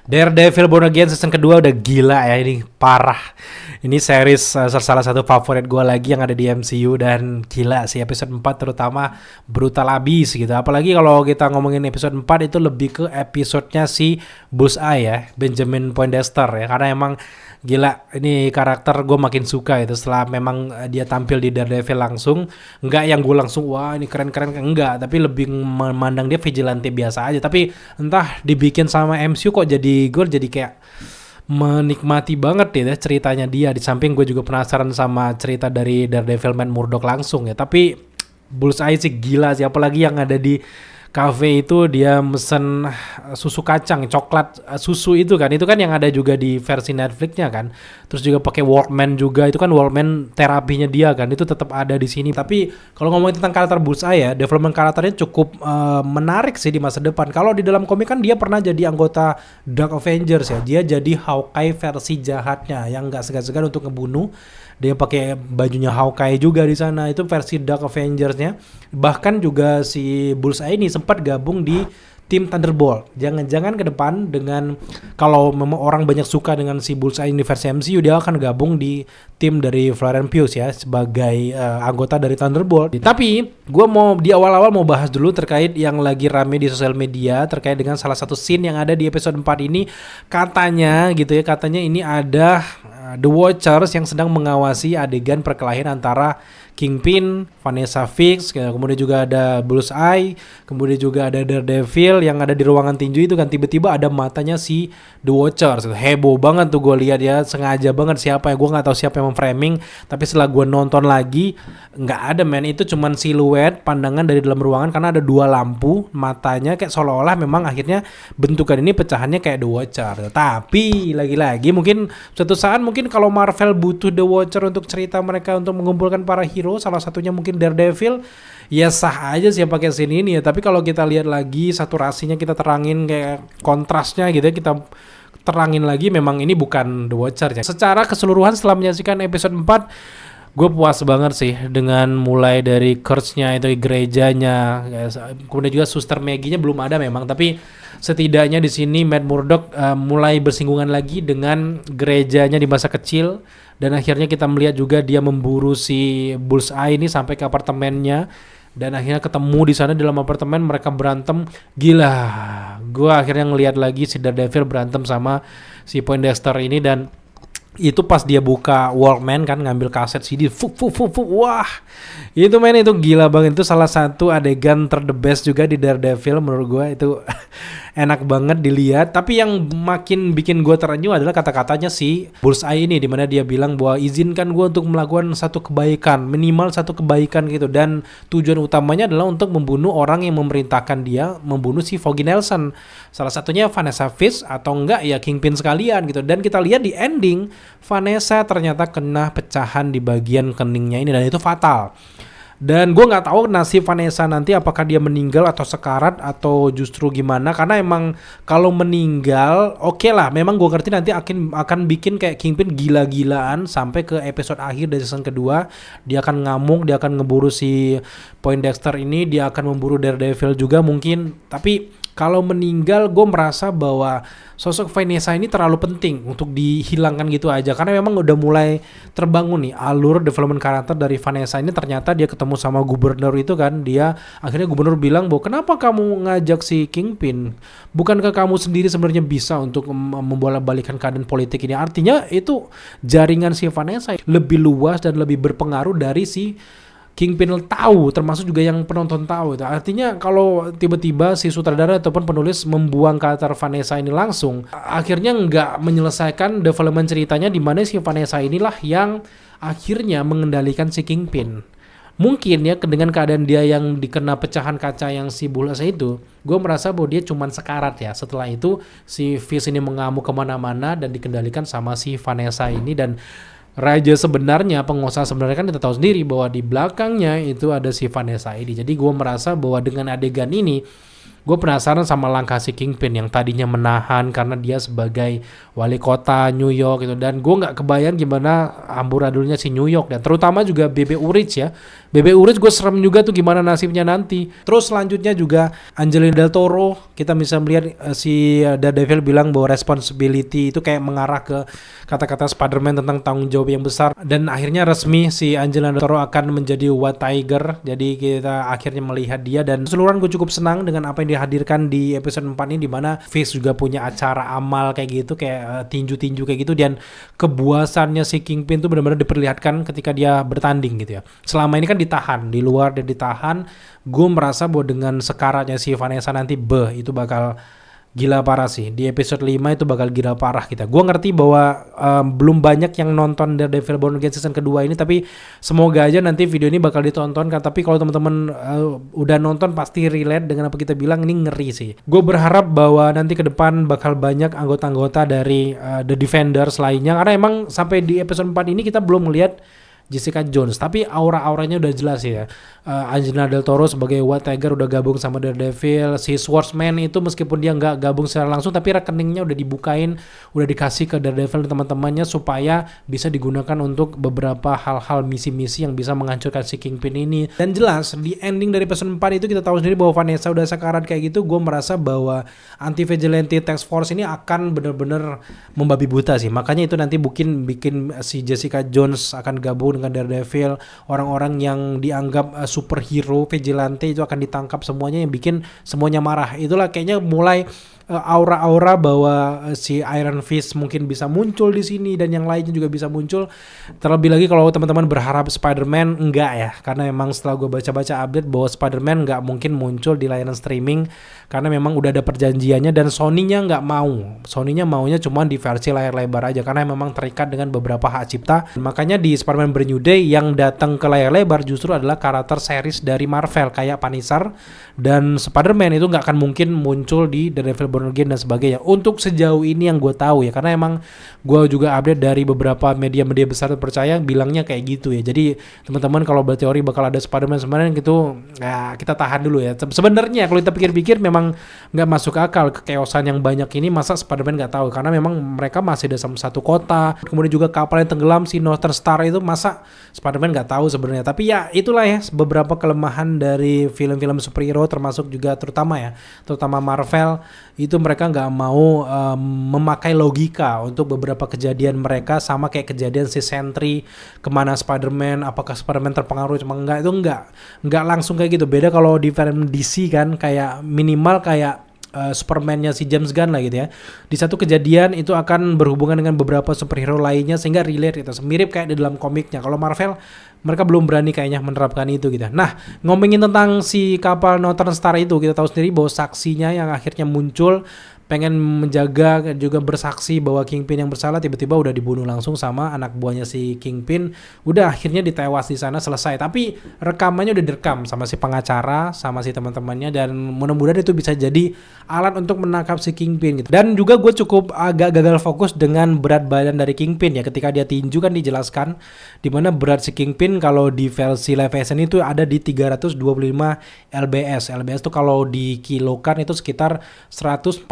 Daredevil Born Again season kedua udah gila ya, ini parah. Ini series salah satu favorit gue lagi yang ada di MCU, dan gila sih episode 4 terutama brutal abis gitu. Apalagi kalau kita ngomongin episode 4 itu lebih ke episodenya si Bullseye ya, Benjamin Poindexter ya, karena emang gila ini karakter gue makin suka itu setelah memang dia tampil di Daredevil langsung. Enggak yang gue langsung wah ini keren-keren, enggak, tapi lebih memandang dia vigilante biasa aja. Tapi entah dibikin sama MCU kok gue jadi kayak menikmati banget ya ceritanya dia. Di samping gue juga penasaran sama cerita dari Daredevil Matt Murdock langsung ya. Tapi Bullseye sih gila sih, apalagi yang ada di cafe itu dia mesen susu kacang, coklat susu itu kan yang ada juga di versi Netflixnya kan. Terus juga pakai Walkman juga, itu kan Walkman terapinya dia kan, itu tetap ada di sini. Tapi kalau ngomongin tentang karakter Bullseye ya, development karakternya cukup menarik sih di masa depan. Kalau di dalam komik kan dia pernah jadi anggota Dark Avengers ya, dia jadi Hawkeye versi jahatnya yang nggak segan-segan untuk ngebunuh. Dia pakai bajunya Hawkeye juga di sana, itu versi Dark Avengers-nya. Bahkan juga si Bullseye ini sempat gabung di tim Thunderbolt. Jangan-jangan ke depan dengan kalau memang orang banyak suka dengan si Bullseye ini versi MCU, dia akan gabung di tim dari Florence Pugh ya sebagai anggota dari Thunderbolt. Tapi gue mau di awal-awal mau bahas dulu terkait yang lagi rame di sosial media terkait dengan salah satu scene yang ada di episode 4 ini. Katanya ini ada The Watchers yang sedang mengawasi adegan perkelahian antara Kingpin, Vanessa Fix, kemudian juga ada Bullseye, kemudian juga ada Daredevil yang ada di ruangan tinju itu kan, tiba-tiba ada matanya si The Watchers. Heboh banget tuh gue lihat ya, sengaja banget siapa ya, gue nggak tahu siapa yang memframing, tapi setelah gue nonton lagi nggak ada men, itu cuman siluet pandangan dari dalam ruangan karena ada dua lampu matanya kayak seolah-olah memang akhirnya bentukan ini pecahannya kayak The Watcher. Tapi lagi-lagi mungkin suatu saat mungkin kalau Marvel butuh The Watcher untuk cerita mereka untuk mengumpulkan para hero, salah satunya mungkin Daredevil, ya sah aja sih pakai scene ini ya. Tapi kalau kita lihat lagi saturasinya, kita terangin kayak kontrasnya gitu ya, kita terangin lagi memang ini bukan The Watcher ya. Secara keseluruhan setelah menyaksikan episode 4, gue puas banget sih dengan mulai dari Curse-nya itu gerejanya, kemudian juga Suster Maggie-nya belum ada memang, tapi setidaknya di sini Matt Murdock mulai bersinggungan lagi dengan gerejanya di masa kecil, dan akhirnya kita melihat juga dia memburu si Bullseye ini sampai ke apartemennya, dan akhirnya ketemu di sana di dalam apartemen, mereka berantem. Gila, gue akhirnya ngelihat lagi si Daredevil berantem sama si Poindexter ini, dan itu pas dia buka Walkman kan, ngambil kaset CD, wah itu men, itu gila banget. Itu salah satu adegan the best juga di Daredevil menurut gue, itu enak banget dilihat. Tapi yang makin bikin gue terenyuh adalah kata-katanya si Bullseye ini, dimana dia bilang bahwa izinkan gue untuk melakukan satu kebaikan, minimal satu kebaikan gitu, dan tujuan utamanya adalah untuk membunuh orang yang memerintahkan dia membunuh si Foggy Nelson, salah satunya Vanessa Fitz atau enggak ya Kingpin sekalian gitu. Dan kita lihat di ending Vanessa ternyata kena pecahan di bagian keningnya ini, dan itu fatal. Dan gue nggak tahu nasib Vanessa nanti, apakah dia meninggal atau sekarat atau justru gimana, karena emang kalau meninggal oke lah, memang gue ngerti nanti akan bikin kayak Kingpin gila-gilaan sampai ke episode akhir dari season kedua. Dia akan ngamuk, dia akan ngeburu si Poindexter ini, dia akan memburu Daredevil juga mungkin. Tapi kalau meninggal, gue merasa bahwa sosok Vanessa ini terlalu penting untuk dihilangkan gitu aja, karena memang udah mulai terbangun nih alur development karakter dari Vanessa ini. Ternyata dia ketemu sama gubernur itu kan, dia akhirnya gubernur bilang bahwa kenapa kamu ngajak si Kingpin, bukankah kamu sendiri sebenarnya bisa untuk membolak-balikan keadaan politik ini. Artinya itu jaringan si Vanessa lebih luas dan lebih berpengaruh dari si Kingpin tahu, termasuk juga yang penonton tahu itu. Artinya kalau tiba-tiba si sutradara ataupun penulis membuang karakter Vanessa ini langsung, akhirnya nggak menyelesaikan development ceritanya, di mana si Vanessa inilah yang akhirnya mengendalikan si Kingpin. Mungkin ya dengan keadaan dia yang dikena pecahan kaca yang si Bullseye itu, gue merasa bahwa dia cuman sekarat ya. Setelah itu si Fizz ini mengamuk kemana-mana dan dikendalikan sama si Vanessa ini. Dan raja sebenarnya, pengusaha sebenarnya kan kita tahu sendiri bahwa di belakangnya itu ada si Vanessa ini. Jadi gue merasa bahwa dengan adegan ini Gue penasaran sama langkah si Kingpin yang tadinya menahan karena dia sebagai wali kota New York gitu, dan gue nggak kebayang gimana amburadulnya si New York, dan terutama juga Bebe Urich ya. Bebe Urich gue serem juga tuh gimana nasibnya nanti. Terus selanjutnya juga Angelina Del Toro, kita bisa melihat si Daredevil bilang bahwa responsibility itu kayak mengarah ke kata-kata Spider-Man tentang tanggung jawab yang besar, dan akhirnya resmi si Angelina Del Toro akan menjadi White Tiger. Jadi kita akhirnya melihat dia, dan keseluruhan gue cukup senang dengan apa yang dihadirkan di episode 4 ini, dimana Fisk juga punya acara amal kayak gitu, kayak tinju-tinju kayak gitu, dan kebuasannya si Kingpin tuh benar-benar diperlihatkan ketika dia bertanding gitu ya. Selama ini kan ditahan di luar dan ditahan, gue merasa bahwa dengan sekaratnya si Vanessa nanti itu bakal gila parah sih. Di episode 5 itu bakal gila parah kita. Gue ngerti bahwa belum banyak yang nonton Daredevil Born Again season kedua ini, tapi semoga aja nanti video ini bakal ditonton kan. Tapi kalau teman-teman udah nonton pasti relate dengan apa kita bilang, ini ngeri sih. Gue berharap bahwa nanti ke depan bakal banyak anggota-anggota dari The Defenders lainnya, karena emang sampai di episode 4 ini kita belum melihat Jessica Jones, tapi aura-auranya udah jelas ya. Angelina Del Toro sebagai White Tiger udah gabung sama Daredevil. Si Swordsman itu meskipun dia nggak gabung secara langsung, tapi rekeningnya udah dibukain, udah dikasih ke Daredevil dan teman-temannya supaya bisa digunakan untuk beberapa hal-hal misi-misi yang bisa menghancurkan si Kingpin ini. Dan jelas di ending dari episode 4 itu kita tahu sendiri bahwa Vanessa udah sekarat kayak gitu. Gue merasa bahwa Anti-Vigilante Task Force ini akan bener-bener membabi buta sih. Makanya itu nanti bikin si Jessica Jones akan gabung dengan Daredevil. Orang-orang yang dianggap superhero vigilante itu akan ditangkap semuanya, yang bikin semuanya marah. Itulah kayaknya mulai aura-aura bahwa si Iron Fist mungkin bisa muncul di sini dan yang lainnya juga bisa muncul. Terlebih lagi kalau teman-teman berharap Spider-Man, enggak ya, karena memang setelah gue baca-baca update bahwa Spider-Man enggak mungkin muncul di layanan streaming karena memang udah ada perjanjiannya, dan Sony-nya enggak mau. Sony-nya maunya cuma di versi layar lebar aja karena memang terikat dengan beberapa hak cipta. Makanya di Spider-Man Brand New Day yang datang ke layar lebar justru adalah karakter series dari Marvel kayak Punisher, dan Spider-Man itu nggak akan mungkin muncul di Daredevil Born Again dan sebagainya. Untuk sejauh ini yang gue tahu ya, karena emang gue juga update dari beberapa media-media besar terpercaya bilangnya kayak gitu ya. Jadi teman-teman kalau berteori bakal ada Spider-Man sebenarnya gitu, ya kita tahan dulu ya. Sebenarnya kalau kita pikir-pikir memang nggak masuk akal kekeosan yang banyak ini, masa Spider-Man nggak tahu, karena memang mereka masih ada sama satu kota. Kemudian juga kapal yang tenggelam si Northern Star itu, masa Spider-Man nggak tahu sebenarnya. Tapi ya itulah ya beberapa kelemahan dari film-film superhero, termasuk juga terutama Marvel, itu mereka nggak mau memakai logika untuk beberapa kejadian mereka, sama kayak kejadian si Sentry kemana Spider-Man, apakah Spider-Man terpengaruh cuma enggak, itu enggak langsung kayak gitu. Beda kalau di film DC kan, kayak minimal kayak Superman-nya si James Gunn lah gitu ya. Di satu kejadian itu akan berhubungan dengan beberapa superhero lainnya sehingga relate gitu. Mirip kayak di dalam komiknya. Kalau Marvel mereka belum berani kayaknya menerapkan itu gitu. Nah, ngomongin tentang si kapal Northern Star itu, kita tahu sendiri bahwa saksinya yang akhirnya muncul pengen menjaga juga bersaksi bahwa Kingpin yang bersalah, tiba-tiba udah dibunuh langsung sama anak buahnya si Kingpin. Udah akhirnya ditewas di sana, selesai. Tapi rekamannya udah direkam sama si pengacara, sama si teman-temannya, dan mudah-mudahan itu bisa jadi alat untuk menangkap si Kingpin gitu. Dan juga gue cukup agak gagal fokus dengan berat badan dari Kingpin ya. Ketika dia tinju kan dijelaskan dimana berat si Kingpin kalau di versi live action itu ada di 325 lbs. LBS itu kalau dikilokan itu sekitar 147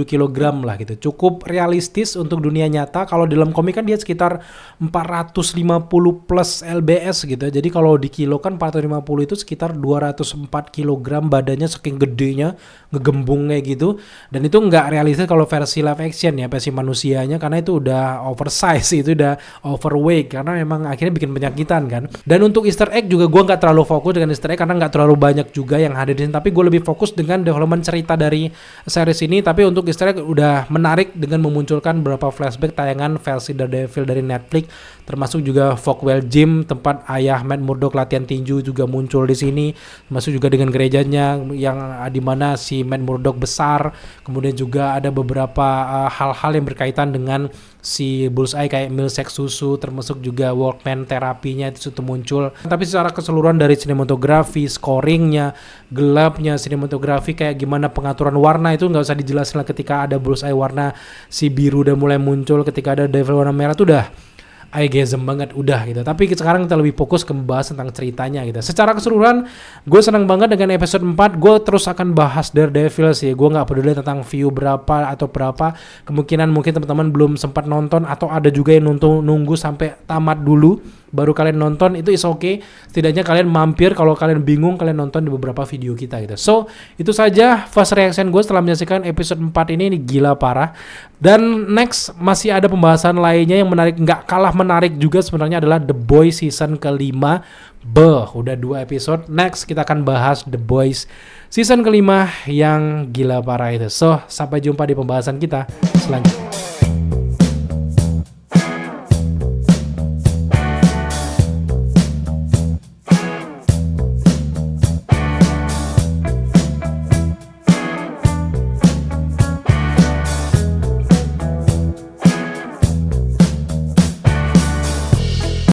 kg lah gitu. Cukup realistis untuk dunia nyata. Kalau dalam komik kan dia sekitar 450 plus lbs gitu. Jadi kalau di kilo kan 450 itu sekitar 204 kg badannya, saking gedenya, ngegembung kayak gitu. Dan itu nggak realistis kalau versi live action ya, versi manusianya, karena itu udah oversize, itu udah overweight karena memang akhirnya bikin penyakitan kan. Dan untuk Easter egg juga gue nggak terlalu fokus dengan Easter egg karena nggak terlalu banyak juga yang hadir di sini. Tapi gue lebih fokus dengan development cerita dari series ini. Tapi untuk Easter egg udah menarik dengan memunculkan beberapa flashback tayangan versi Daredevil dari Netflix, termasuk juga Fogwell Gym, tempat ayah Matt Murdock latihan tinju juga muncul di sini, termasuk juga dengan gerejanya yang di mana si Matt Murdock besar. Kemudian juga ada beberapa hal-hal yang berkaitan dengan si Bullseye kayak milkshake susu, termasuk juga Walkman terapinya itu muncul. Tapi secara keseluruhan dari sinematografi, scoringnya, gelapnya, sinematografi, kayak gimana pengaturan warna itu nggak usah dijelasin lah. Ketika ada Bullseye warna si biru udah mulai muncul, ketika ada Devil warna merah tuh udah eyegasm banget udah gitu. Tapi sekarang kita lebih fokus ke membahas tentang ceritanya gitu. Secara keseluruhan gue senang banget dengan episode 4. Gue terus akan bahas Daredevil sih. Gue nggak peduli tentang view berapa atau berapa. Kemungkinan mungkin teman-teman belum sempat nonton atau ada juga yang nunggu sampai tamat dulu baru kalian nonton, itu is okay. Setidaknya kalian mampir, kalau kalian bingung kalian nonton di beberapa video kita gitu. So itu saja first reaction gue setelah menyaksikan episode 4 ini gila parah. Dan next masih ada pembahasan lainnya yang menarik, nggak kalah menarik juga sebenarnya, adalah The Boys season kelima. Udah 2 episode. Next kita akan bahas The Boys season kelima yang gila parah itu. So sampai jumpa di pembahasan kita selanjutnya.